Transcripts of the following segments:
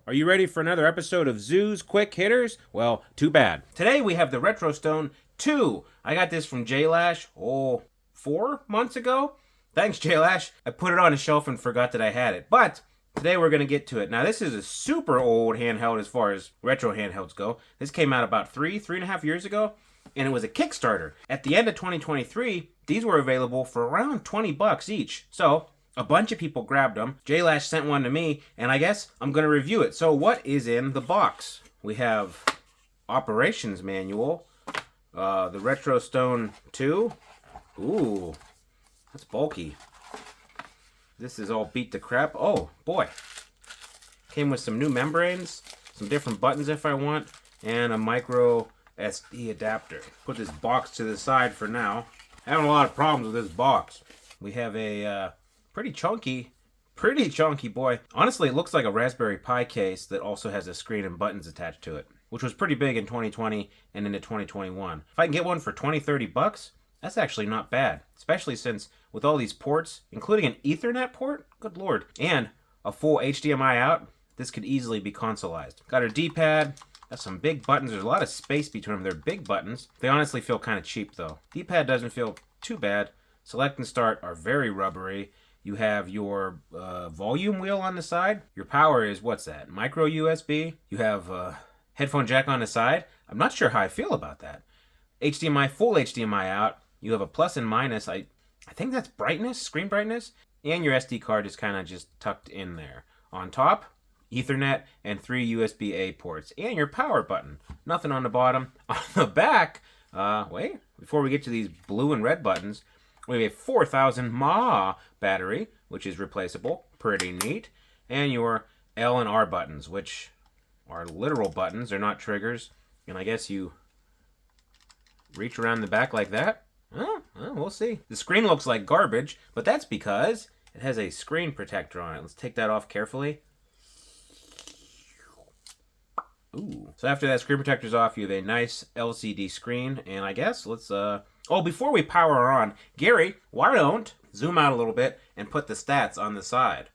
Are you ready for another episode of Zoo's Quick Hitters? Well, too bad. Today we have the RetroStone 2. I got this from Jaylash, 4 months ago. Thanks, Jaylash. I put it on a shelf and forgot that I had it. But today we're going to get to it. Now, this is a super old handheld as far as retro handhelds go. This came out about 3.5 years ago, and it was a Kickstarter. At the end of 2023, these were available for around $20 each. So a bunch of people grabbed them. Jaylash sent one to me, and I guess I'm going to review it. So what is in the box? We have operations manual, the RetroStone 2. Ooh, that's bulky. This is all beat to crap. Oh, boy. Came with some new membranes, some different buttons if I want, and a micro SD adapter. Put this box to the side for now. Having a lot of problems with this box. We have a pretty chunky boy. Honestly, it looks like a Raspberry Pi case that also has a screen and buttons attached to it, which was pretty big in 2020 and into 2021. If I can get one for $20-30, that's actually not bad, especially since with all these ports, including an Ethernet port, good lord, and a full HDMI out, this could easily be consoleized. Got our D-pad, got some big buttons. There's a lot of space between them. They're big buttons. They honestly feel kind of cheap though. D-pad doesn't feel too bad. Select and start are very rubbery. You have your volume wheel on the side. Your power is, what's that? Micro USB. You have a headphone jack on the side. I'm not sure how I feel about that. HDMI, full HDMI out. You have a plus and minus. I think that's brightness, screen brightness. And your SD card is kind of just tucked in there. On top, Ethernet and 3 USB-A ports. And your power button. Nothing on the bottom. On the back, wait, before we get to these blue and red buttons, we have a 4,000 mAh battery, which is replaceable. Pretty neat. And your L and R buttons, which are literal buttons. They're not triggers. And I guess you reach around the back like that. Well, we'll see. The screen looks like garbage, but that's because it has a screen protector on it. Let's take that off carefully. Ooh. So after that screen protector's off, you have a nice LCD screen. And I guess let's... Oh, before we power on, Gary, why don't zoom out a little bit and put the stats on the side?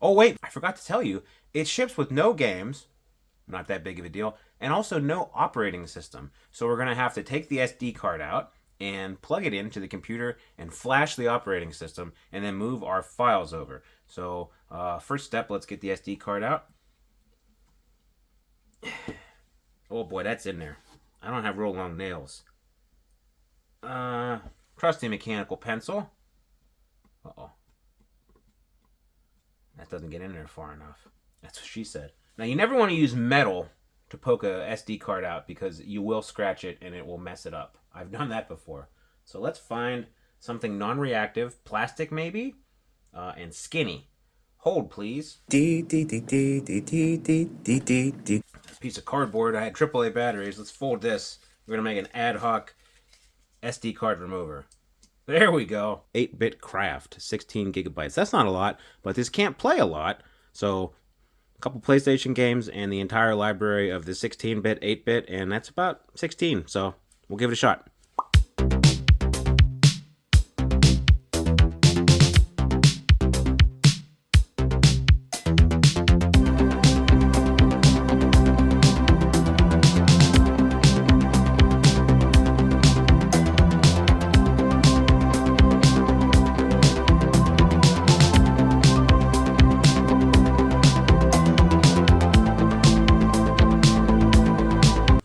Oh, wait, I forgot to tell you. It ships with no games, not that big of a deal, and also no operating system. So we're going to have to take the SD card out and plug it into the computer and flash the operating system and then move our files over. So first step, let's get the SD card out. Oh boy, that's in there. I don't have real long nails. Trusty mechanical pencil. Uh-oh. That doesn't get in there far enough. That's what she said. Now, you never want to use metal to poke a SD card out because you will scratch it and it will mess it up. I've done that before. So let's find something non-reactive, plastic maybe, and skinny. Hold, please. Piece of cardboard. I had AAA batteries. Let's fold this. We're going to make an ad hoc SD card remover. There we go. 8-bit craft, 16 gigabytes. That's not a lot, but this can't play a lot. So a couple PlayStation games and the entire library of the 16-bit, 8-bit, and that's about 16. So we'll give it a shot.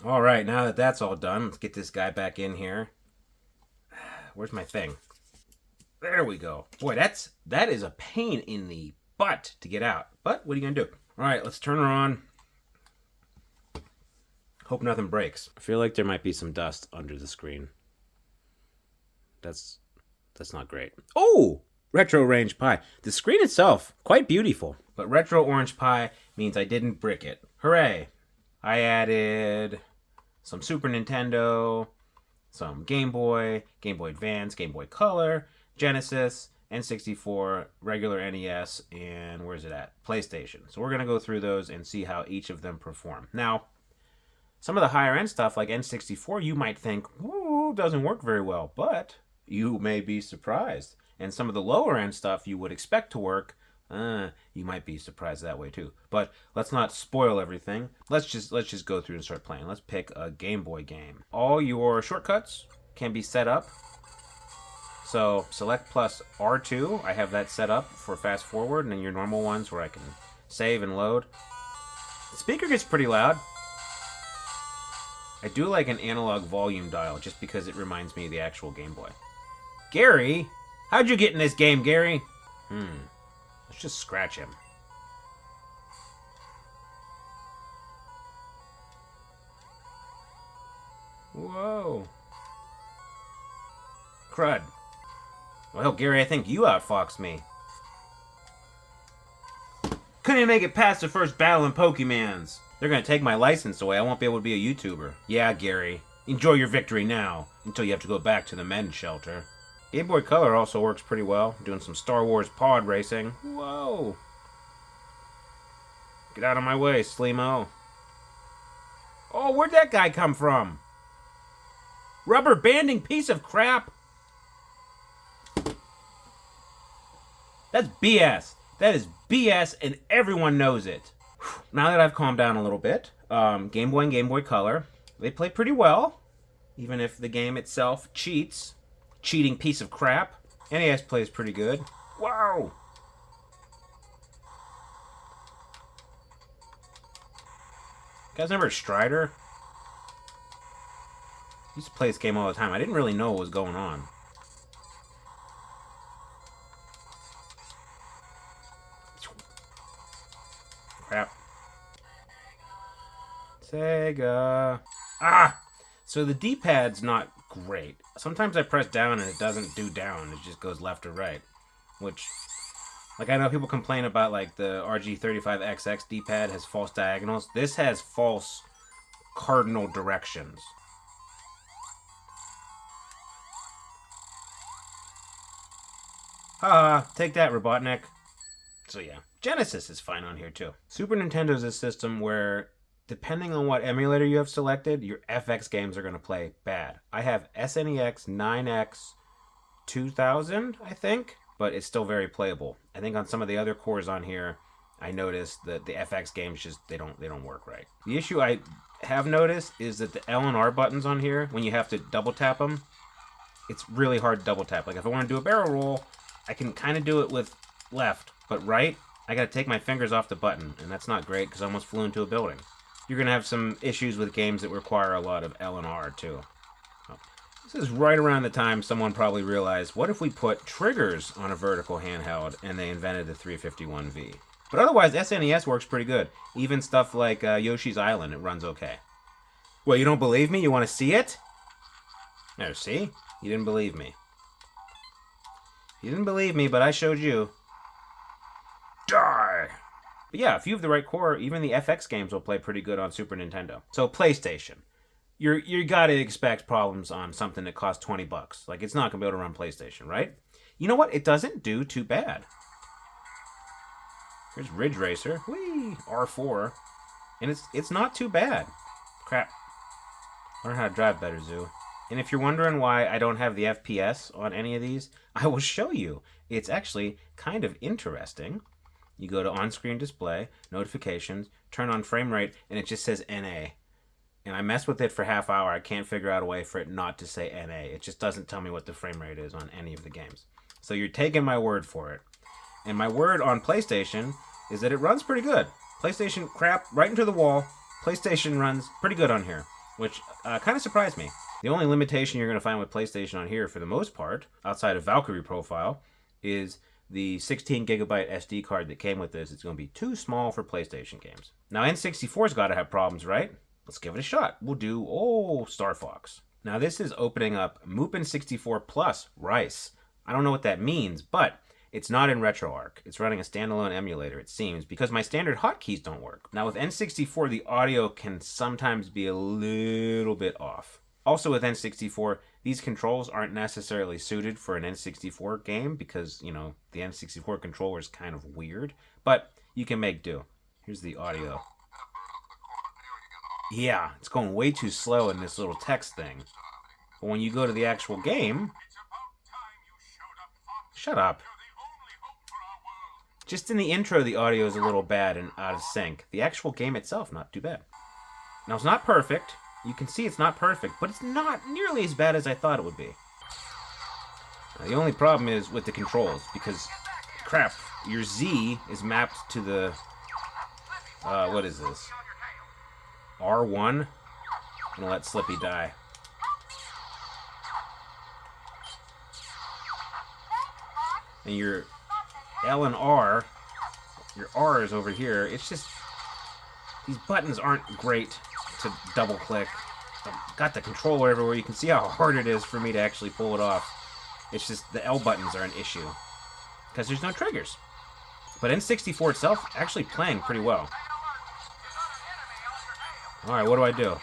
Alright, now that that's all done, let's get this guy back in here. Where's my thing? There we go. Boy, that is a pain in the butt to get out. But what are you going to do? Alright, let's turn her on. Hope nothing breaks. I feel like there might be some dust under the screen. That's not great. Oh! Retro Orange Pi. The screen itself, quite beautiful. But Retro Orange Pi means I didn't brick it. Hooray! I added some Super Nintendo, some Game Boy, Game Boy Advance, Game Boy Color, Genesis, N64, regular NES, and where's it at? PlayStation. So we're going to go through those and see how each of them perform. Now, some of the higher end stuff like N64, you might think, ooh, doesn't work very well, but you may be surprised. And some of the lower end stuff you would expect to work, you might be surprised that way too. But let's not spoil everything. Let's just go through and start playing. Let's pick a Game Boy game. All your shortcuts can be set up. So select plus R2. I have that set up for fast forward, and then your normal ones where I can save and load. The speaker gets pretty loud. I do like an analog volume dial just because it reminds me of the actual Game Boy. Gary? How'd you get in this game, Gary? Let's just scratch him. Whoa. Crud. Well, Gary, I think you outfoxed me. Couldn't even make it past the first battle in Pokemans. They're gonna take my license away. I won't be able to be a YouTuber. Yeah, Gary. Enjoy your victory now, until you have to go back to the men's shelter. Game Boy Color also works pretty well. Doing some Star Wars pod racing. Whoa. Get out of my way, Sleemo. Oh, where'd that guy come from? Rubber banding piece of crap. That's BS. That is BS, and everyone knows it. Now that I've calmed down a little bit, Game Boy and Game Boy Color, they play pretty well, even if the game itself cheats. Cheating piece of crap. NES plays pretty good. Wow! Guys remember Strider? I used to play this game all the time. I didn't really know what was going on. Crap. Sega. Ah! So the D-pad's not great. Sometimes I press down and it doesn't do down. It just goes left or right. Which, like, I know people complain about, like, the RG35XX D-pad has false diagonals. This has false cardinal directions. Haha, take that, Robotnik. So yeah, Genesis is fine on here too. Super Nintendo's a system where, depending on what emulator you have selected, your FX games are going to play bad. I have SNES 9X 2000, I think, but it's still very playable. I think on some of the other cores on here, I noticed that the FX games just, they don't work right. The issue I have noticed is that the L and R buttons on here, when you have to double tap them, it's really hard to double tap. Like if I want to do a barrel roll, I can kind of do it with left, but right, I got to take my fingers off the button, and that's not great because I almost flew into a building. You're going to have some issues with games that require a lot of L and R too. This is right around the time someone probably realized, what if we put triggers on a vertical handheld, and they invented the 351V. But otherwise, SNES works pretty good. Even stuff like Yoshi's Island, it runs okay. Well, you don't believe me? You want to see it? There, see? You didn't believe me. You didn't believe me, but I showed you. Die! But yeah, if you have the right core, even the FX games will play pretty good on Super Nintendo. So PlayStation. You gotta expect problems on something that costs $20. Like, it's not gonna be able to run PlayStation, right? You know what? It doesn't do too bad. Here's Ridge Racer. Whee! R4. And it's not too bad. Crap. Learn how to drive better, Zoo. And if you're wondering why I don't have the FPS on any of these, I will show you. It's actually kind of interesting. You go to on-screen display, notifications, turn on frame rate, and it just says NA. And I messed with it for half hour. I can't figure out a way for it not to say NA. It just doesn't tell me what the frame rate is on any of the games. So you're taking my word for it. And my word on PlayStation is that it runs pretty good. PlayStation crap right into the wall. PlayStation runs pretty good on here, which kind of surprised me. The only limitation you're going to find with PlayStation on here, for the most part, outside of Valkyrie Profile, is the 16 gigabyte SD card that came with this. It's going to be too small for PlayStation games. Now, N64's got to have problems, right? Let's give it a shot. We'll do, Star Fox. Now, this is opening up Mupen 64 Plus Rice. I don't know what that means, but it's not in RetroArch. It's running a standalone emulator, it seems, because my standard hotkeys don't work. Now, with N64, the audio can sometimes be a little bit off. Also with N64, these controls aren't necessarily suited for an N64 game because, you know, the N64 controller is kind of weird, but you can make do. Here's the audio. Yeah, it's going way too slow in this little text thing. But when you go to the actual game, Shut up. Just in the intro, the audio is a little bad and out of sync. The actual game itself, not too bad. Now, it's not perfect. You can see it's not perfect, but it's not nearly as bad as I thought it would be. Now, the only problem is with the controls, because, crap, your Z is mapped to the, what is this? R1? I'm gonna let Slippy die. And your L and R, your R is over here. It's just, these buttons aren't great to double click. I've got the controller everywhere. You can see how hard it is for me to actually pull it off. It's just the L buttons are an issue because there's no triggers. But N64 itself actually playing pretty well. Alright, what do I do?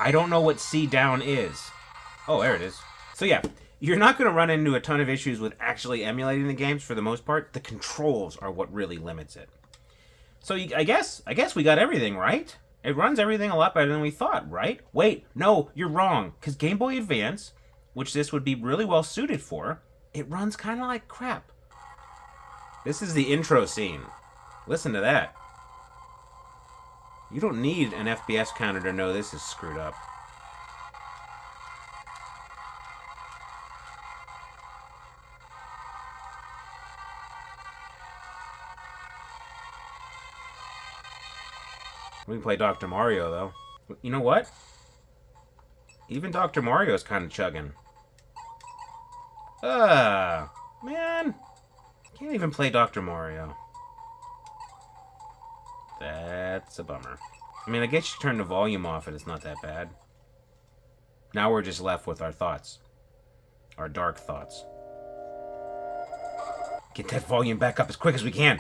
I don't know what C down is. Oh, there it is. So yeah, you're not going to run into a ton of issues with actually emulating the games for the most part. The controls are what really limits it. So I guess we got everything, right? It runs everything a lot better than we thought, right? Wait, no, you're wrong. Because Game Boy Advance, which this would be really well suited for, it runs kind of like crap. This is the intro scene. Listen to that. You don't need an FPS counter to know this is screwed up. We can play Dr. Mario, though. You know what? Even Dr. Mario is kind of chugging. Man. Can't even play Dr. Mario. That's a bummer. I mean, I guess you turn the volume off and it's not that bad. Now we're just left with our thoughts. Our dark thoughts. Get that volume back up as quick as we can.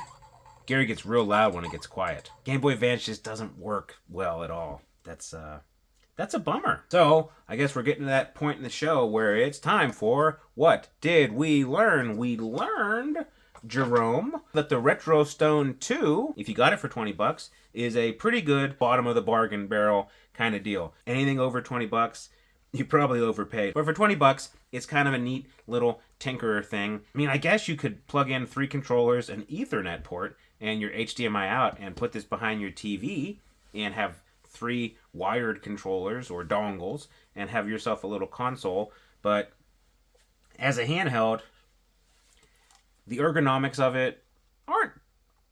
Gary gets real loud when it gets quiet. Game Boy Advance just doesn't work well at all. That's a bummer. So, I guess we're getting to that point in the show where it's time for What Did We Learn? We learned, Jerome, that the RetroStone 2, if you got it for 20 bucks, is a pretty good bottom of the bargain barrel kind of deal. Anything over 20 bucks, you probably overpaid. But for 20 bucks, it's kind of a neat little tinkerer thing. I mean, I guess you could plug in 3 controllers, an Ethernet port, and your HDMI out and put this behind your TV and have 3 wired controllers or dongles and have yourself a little console. But as a handheld, the ergonomics of it aren't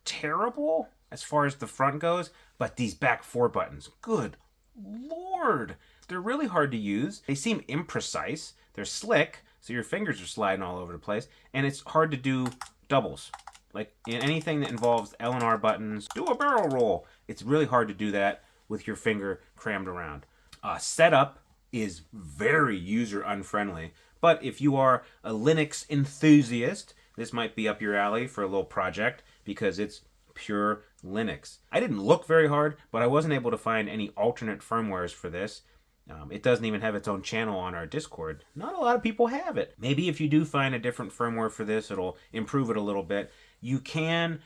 terrible as far as the front goes, but these back 4 buttons, good lord, they're really hard to use. They seem imprecise. They're slick, so your fingers are sliding all over the place, and it's hard to do doubles. Like in anything that involves L and R buttons, do a barrel roll. It's really hard to do that with your finger crammed around. Setup is very user unfriendly, but if you are a Linux enthusiast, this might be up your alley for a little project because it's pure Linux. I didn't look very hard, but I wasn't able to find any alternate firmwares for this. It doesn't even have its own channel on our Discord. Not a lot of people have it. Maybe if you do find a different firmware for this, it'll improve it a little bit. You can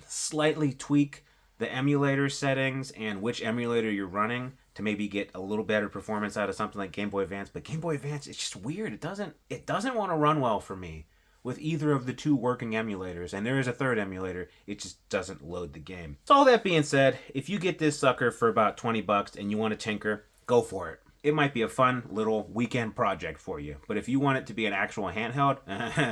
slightly tweak the emulator settings and which emulator you're running to maybe get a little better performance out of something like Game Boy Advance. But Game Boy Advance, it's just weird. It doesn't want to run well for me with either of the 2 working emulators. And there is a third emulator. It just doesn't load the game. So all that being said, if you get this sucker for about 20 bucks and you want to tinker, go for it. It might be a fun little weekend project for you. But if you want it to be an actual handheld,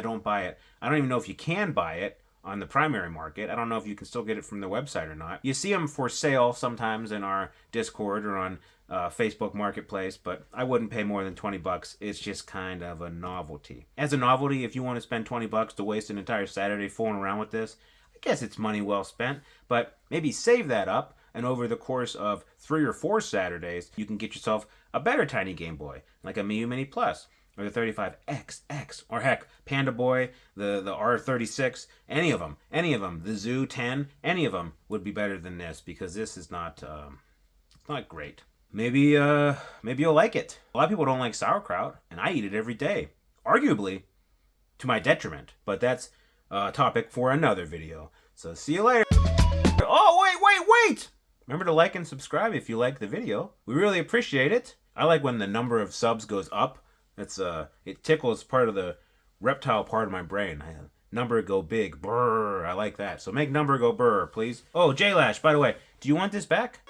don't buy it. I don't even know if you can buy it on the primary market. I don't know if you can still get it from their website or not. You see them for sale sometimes in our Discord or on Facebook Marketplace, but I wouldn't pay more than 20 bucks. It's just kind of a novelty. As a novelty, if you want to spend 20 bucks to waste an entire Saturday fooling around with this, I guess it's money well spent, but maybe save that up, and over the course of 3 or 4 Saturdays, you can get yourself a better tiny Game Boy, like a Miu Mini Plus, or the 35XX, or heck, Panda Boy, the R36, any of them, the Zoo 10, any of them would be better than this, because this is not great. Maybe you'll like it. A lot of people don't like sauerkraut, and I eat it every day, arguably to my detriment, but that's a topic for another video. So see you later. Oh, wait! Remember to like and subscribe if you like the video. We really appreciate it. I like when the number of subs goes up. It tickles part of the reptile part of my brain. Number go big, brr. I like that. So make number go brr, please. Oh, Jaylash, by the way, do you want this back?